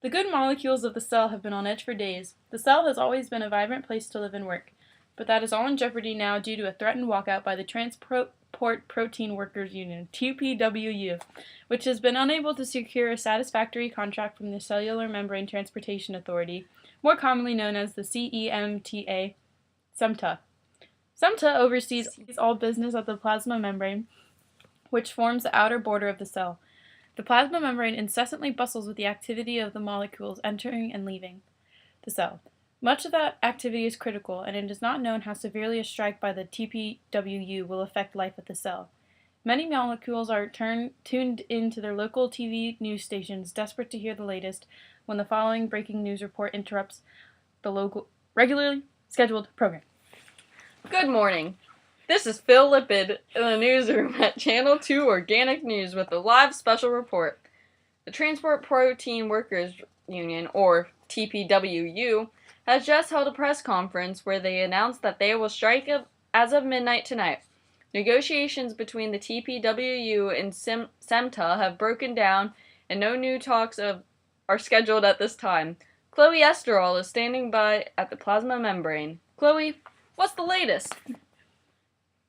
The good molecules of the cell have been on edge for days. The cell has always been a vibrant place to live and work, but that is all in jeopardy now due to a threatened walkout by the Transport Protein Workers Union, TPWU, which has been unable to secure a satisfactory contract from the Cellular Membrane Transportation Authority, more commonly known as the CEMTA. SEMTA. SEMTA oversees all business of the plasma membrane, which forms the outer border of the cell. The plasma membrane incessantly bustles with the activity of the molecules entering and leaving the cell. Much of that activity is critical, and it is not known how severely a strike by the TPWU will affect life at the cell. Many molecules are tuned into their local TV news stations, desperate to hear the latest, when the following breaking news report interrupts the local regularly scheduled program. Good morning. This is Phil Lipid in the newsroom at Channel 2 Organic News with a live special report. The Transport Protein Workers Union, or TPWU, has just held a press conference where they announced that they will strike as of midnight tonight. Negotiations between the TPWU and SEMTA have broken down, and no new talks are scheduled at this time. Chloe Esterol is standing by at the plasma membrane. Chloe, what's the latest?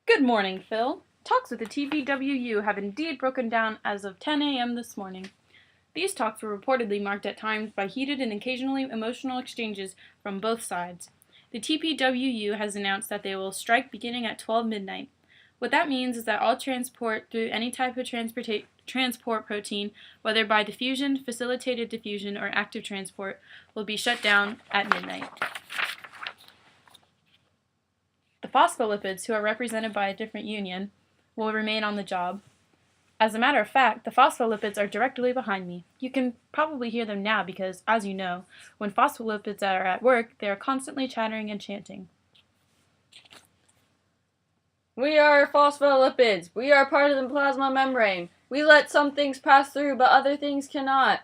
Good morning, Phil. Talks with the TPWU have indeed broken down as of 10 a.m. this morning. These talks were reportedly marked at times by heated and occasionally emotional exchanges from both sides. The TPWU has announced that they will strike beginning at 12 midnight. What that means is that all transport through any type of transport protein, whether by diffusion, facilitated diffusion, or active transport, will be shut down at midnight. The phospholipids, who are represented by a different union, will remain on the job. As a matter of fact, the phospholipids are directly behind me. You can probably hear them now because, as you know, when phospholipids are at work, they are constantly chattering and chanting. We are phospholipids. We are part of the plasma membrane. We let some things pass through, but other things cannot.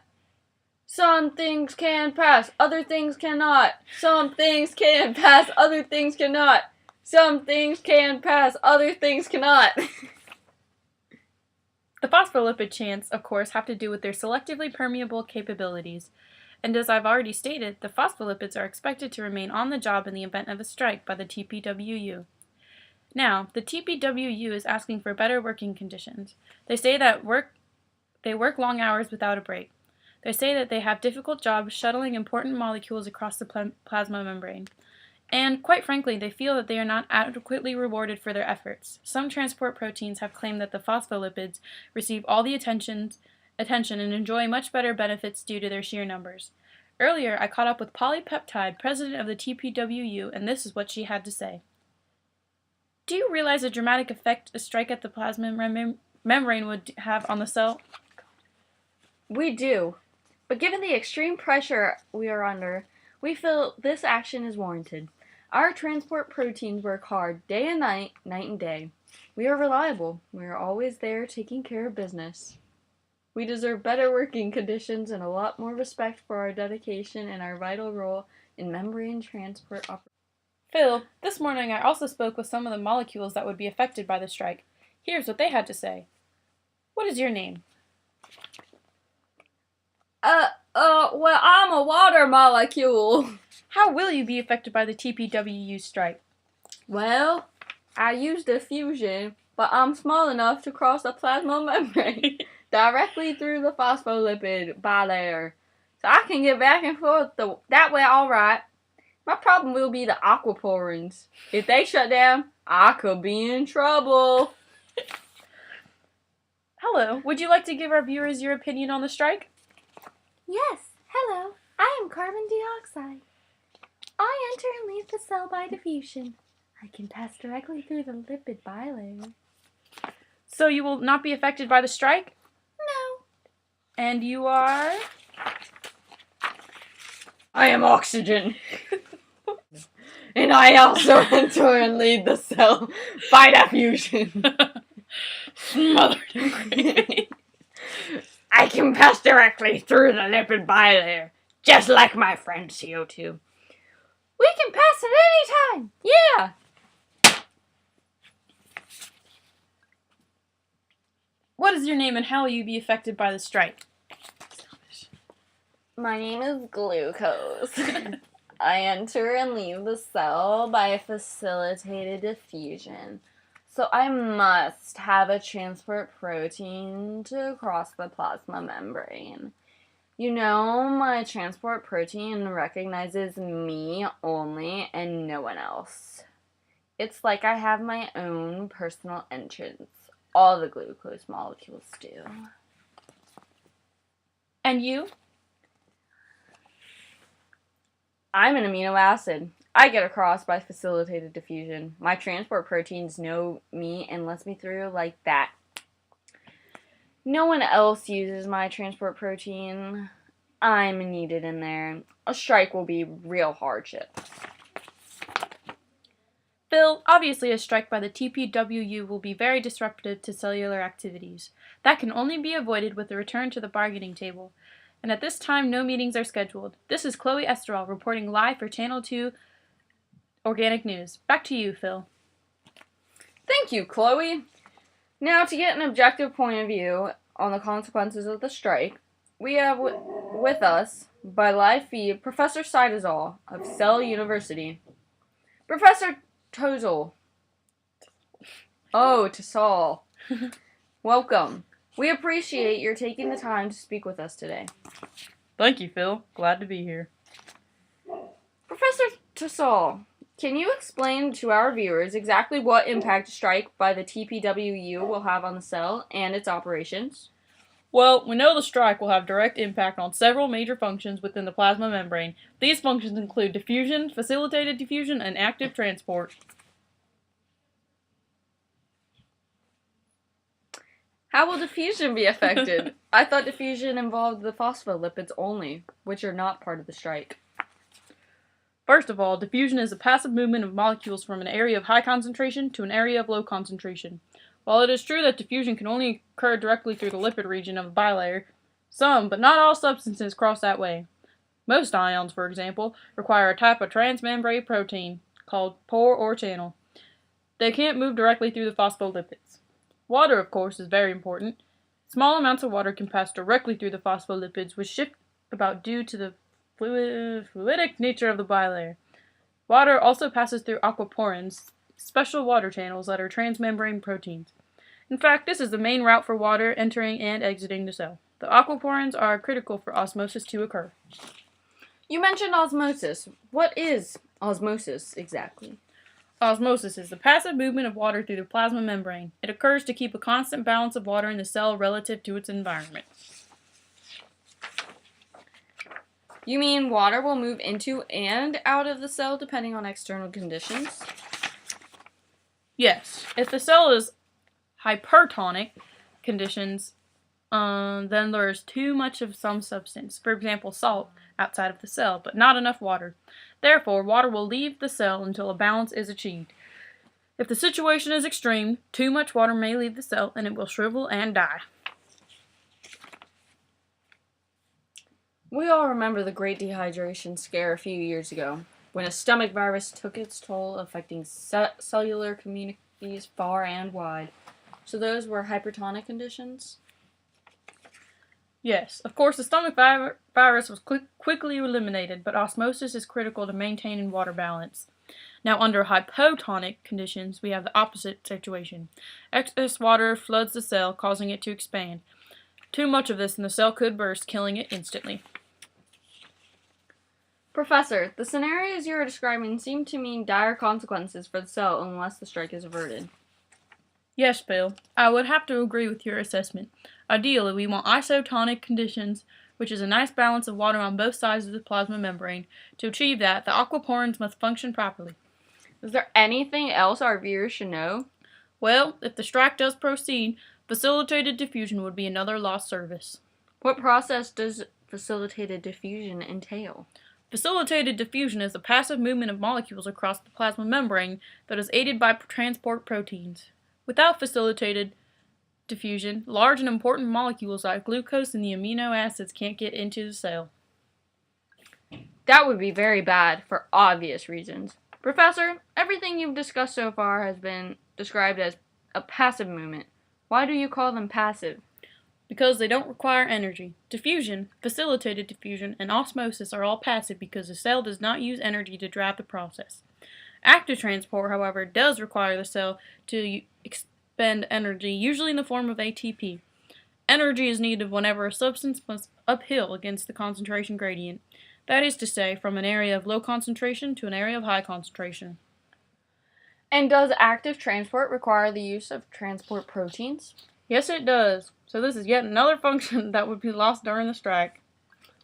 Some things can pass, other things cannot. Some things can pass, other things cannot. Some things can pass, other things cannot. The phospholipid chants, of course, have to do with their selectively permeable capabilities. And as I've already stated, the phospholipids are expected to remain on the job in the event of a strike by the TPWU. Now, the TPWU is asking for better working conditions. They say that they work long hours without a break. They say that they have difficult jobs shuttling important molecules across the plasma membrane. And, quite frankly, they feel that they are not adequately rewarded for their efforts. Some transport proteins have claimed that the phospholipids receive all the attention and enjoy much better benefits due to their sheer numbers. Earlier, I caught up with Polypeptide, president of the TPWU, and this is what she had to say. Do you realize the dramatic effect a strike at the plasma membrane would have on the cell? We do. But given the extreme pressure we are under, we feel this action is warranted. Our transport proteins work hard day and night, night and day. We are reliable. We are always there taking care of business. We deserve better working conditions and a lot more respect for our dedication and our vital role in membrane transport operations. Phil, this morning I also spoke with some of the molecules that would be affected by the strike. Here's what they had to say. What is your name? Well, I'm a water molecule. How will you be affected by the TPWU strike? Well, I use diffusion, but I'm small enough to cross the plasma membrane directly through the phospholipid bilayer. So I can get back and forth that way alright. My problem will be the aquaporins. If they shut down, I could be in trouble. Hello, would you like to give our viewers your opinion on the strike? Yes, hello, I am carbon dioxide. I enter and leave the cell by diffusion. I can pass directly through the lipid bilayer. So you will not be affected by the strike? No. And you are? I am oxygen. And I also enter and leave the cell by diffusion. Smothered in gravy. I can pass directly through the lipid bilayer, just like my friend CO2. We can pass at any time. Yeah. What is your name and how will you be affected by the strike? My name is glucose. I enter and leave the cell by facilitated diffusion. So I must have a transport protein to cross the plasma membrane. You know, my transport protein recognizes me only and no one else. It's like I have my own personal entrance. All the glucose molecules do. And you? I'm an amino acid. I get across by facilitated diffusion. My transport proteins know me and lets me through like that. No one else uses my transport protein. I'm needed in there. A strike will be real hardship. Phil, obviously a strike by the TPWU will be very disruptive to cellular activities. That can only be avoided with a return to the bargaining table. And at this time, no meetings are scheduled. This is Chloe Esterall reporting live for Channel 2 Organic News. Back to you, Phil. Thank you, Chloe. Now, to get an objective point of view on the consequences of the strike, we have with us, by live feed, Professor Seidazol of Cell University. Professor Tozel. Oh, Tosal. Welcome. We appreciate your taking the time to speak with us today. Thank you, Phil. Glad to be here. Professor Tosal, can you explain to our viewers exactly what impact a strike by the TPWU will have on the cell and its operations? Well, we know the strike will have direct impact on several major functions within the plasma membrane. These functions include diffusion, facilitated diffusion, and active transport. How will diffusion be affected? I thought diffusion involved the phospholipids only, which are not part of the strike. First of all, diffusion is a passive movement of molecules from an area of high concentration to an area of low concentration. While it is true that diffusion can only occur directly through the lipid region of the bilayer, some, but not all substances cross that way. Most ions, for example, require a type of transmembrane protein called pore or channel. They can't move directly through the phospholipids. Water, of course, is very important. Small amounts of water can pass directly through the phospholipids, which shift about due to the fluidic nature of the bilayer. Water also passes through aquaporins, special water channels that are transmembrane proteins. In fact, this is the main route for water entering and exiting the cell. The aquaporins are critical for osmosis to occur. You mentioned osmosis. What is osmosis exactly? Osmosis is the passive movement of water through the plasma membrane. It occurs to keep a constant balance of water in the cell relative to its environment. You mean water will move into and out of the cell depending on external conditions? Yes. If the cell is hypertonic conditions, then there is too much of some substance, for example salt, outside of the cell, but not enough water. Therefore, water will leave the cell until a balance is achieved. If the situation is extreme, too much water may leave the cell and it will shrivel and die. We all remember the Great Dehydration Scare a few years ago, when a stomach virus took its toll, affecting cellular communities far and wide. So those were hypertonic conditions? Yes, of course the stomach virus was quickly eliminated, but osmosis is critical to maintaining water balance. Now under hypotonic conditions, we have the opposite situation. Excess water floods the cell, causing it to expand. Too much of this and the cell could burst, killing it instantly. Professor, the scenarios you are describing seem to mean dire consequences for the cell unless the strike is averted. Yes, Bill. I would have to agree with your assessment. Ideally, we want isotonic conditions, which is a nice balance of water on both sides of the plasma membrane. To achieve that, the aquaporins must function properly. Is there anything else our viewers should know? Well, if the strike does proceed, facilitated diffusion would be another lost service. What process does facilitated diffusion entail? Facilitated diffusion is the passive movement of molecules across the plasma membrane that is aided by transport proteins. Without facilitated diffusion, large and important molecules like glucose and the amino acids can't get into the cell. That would be very bad for obvious reasons. Professor, everything you've discussed so far has been described as a passive movement. Why do you call them passive? because they don't require energy. Diffusion, facilitated diffusion, and osmosis are all passive because the cell does not use energy to drive the process. Active transport, however, does require the cell to expend energy, usually in the form of ATP. Energy is needed whenever a substance moves uphill against the concentration gradient. That is to say, from an area of low concentration to an area of high concentration. And does active transport require the use of transport proteins? Yes, it does. So this is yet another function that would be lost during the strike.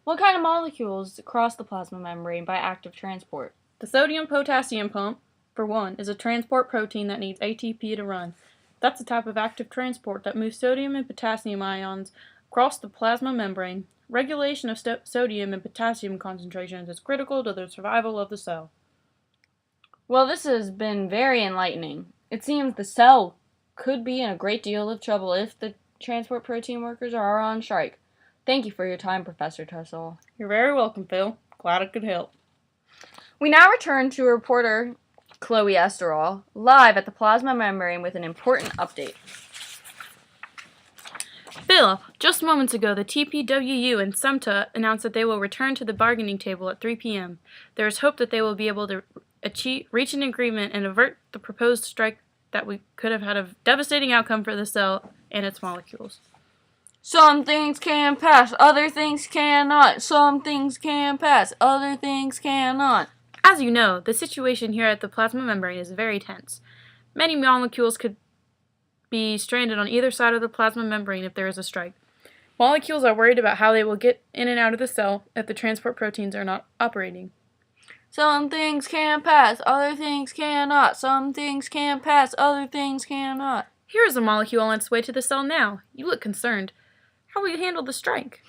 What kind of molecules cross the plasma membrane by active transport? The sodium-potassium pump, for one, is a transport protein that needs ATP to run. That's a type of active transport that moves sodium and potassium ions across the plasma membrane. Regulation of sodium and potassium concentrations is critical to the survival of the cell. Well, this has been very enlightening. It seems the cell could be in a great deal of trouble if the transport protein workers are on strike. Thank you for your time, Professor Tussell. You're very welcome, Phil. Glad I could help. We now return to reporter Chloe Esterall, live at the plasma membrane with an important update. Phil, just moments ago, the TPWU and SEMTA announced that they will return to the bargaining table at 3 p.m. There is hope that they will be able to reach an agreement and avert the proposed strike that we could have had a devastating outcome for the cell and its molecules. Some things can pass, other things cannot. Some things can pass, other things cannot. As you know, the situation here at the plasma membrane is very tense. Many molecules could be stranded on either side of the plasma membrane if there is a strike. Molecules are worried about how they will get in and out of the cell if the transport proteins are not operating. Some things can pass, other things cannot. Some things can pass, other things cannot. Here is a molecule on its way to the cell now. You look concerned. How will you handle the strike?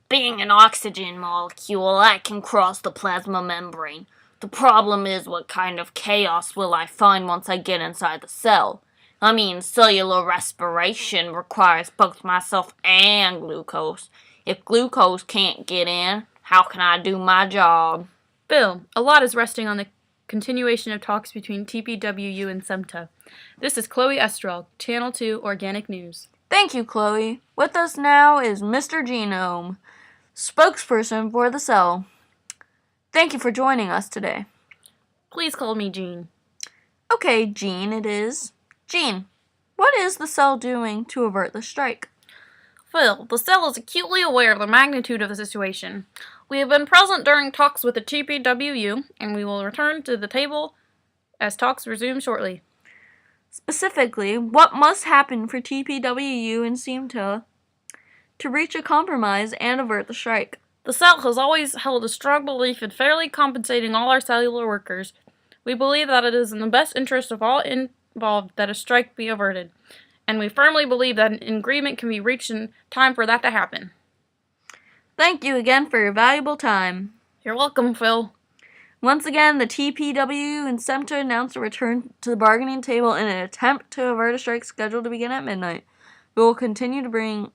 Being an oxygen molecule, I can cross the plasma membrane. The problem is, what kind of chaos will I find once I get inside the cell? I mean, cellular respiration requires both myself and glucose. If glucose can't get in, how can I do my job? Bill, a lot is resting on the continuation of talks between TPWU and SEMTA. This is Chloe Esterall, Channel 2 Organic News. Thank you, Chloe. With us now is Mr. Genome, spokesperson for the cell. Thank you for joining us today. Please call me Jean. Okay, Jean it is. Jean, what is the cell doing to avert the strike? Phil, the cell is acutely aware of the magnitude of the situation. We have been present during talks with the TPWU, and we will return to the table as talks resume shortly. Specifically, what must happen for TPWU and SEMTA to reach a compromise and avert the strike? The cell has always held a strong belief in fairly compensating all our cellular workers. We believe that it is in the best interest of all involved that a strike be averted, and we firmly believe that an agreement can be reached in time for that to happen. Thank you again for your valuable time. You're welcome, Phil. Once again, the TPWU and SEMTA announced a return to the bargaining table in an attempt to avert a strike scheduled to begin at midnight. We will continue to bring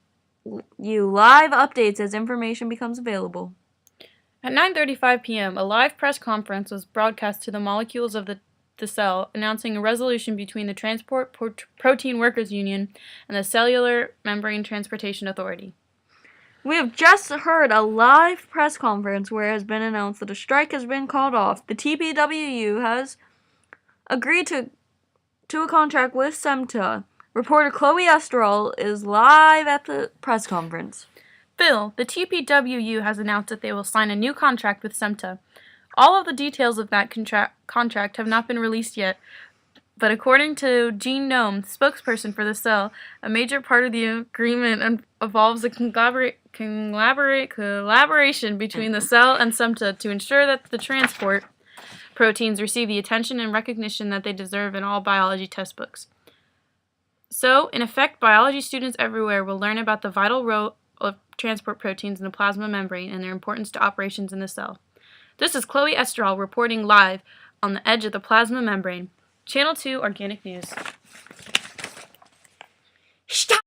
you live updates as information becomes available. At 9:35 p.m., a live press conference was broadcast to the molecules of the cell, announcing a resolution between the Transport Protein Workers Union and the Cellular Membrane Transportation Authority. We have just heard a live press conference where it has been announced that a strike has been called off. The TPWU has agreed to a contract with SEMTA. Reporter Chloe Esterall is live at the press conference. Phil, the TPWU has announced that they will sign a new contract with SEMTA. All of the details of that contract have not been released yet, but according to Jean Nome, spokesperson for the cell, a major part of the agreement involves a collaboration between the cell and SEMTA to ensure that the transport proteins receive the attention and recognition that they deserve in all biology textbooks. So, in effect, biology students everywhere will learn about the vital role of transport proteins in the plasma membrane and their importance to operations in the cell. This is Chloe Esterall reporting live on the edge of the plasma membrane. Channel 2 Organic News. Stop!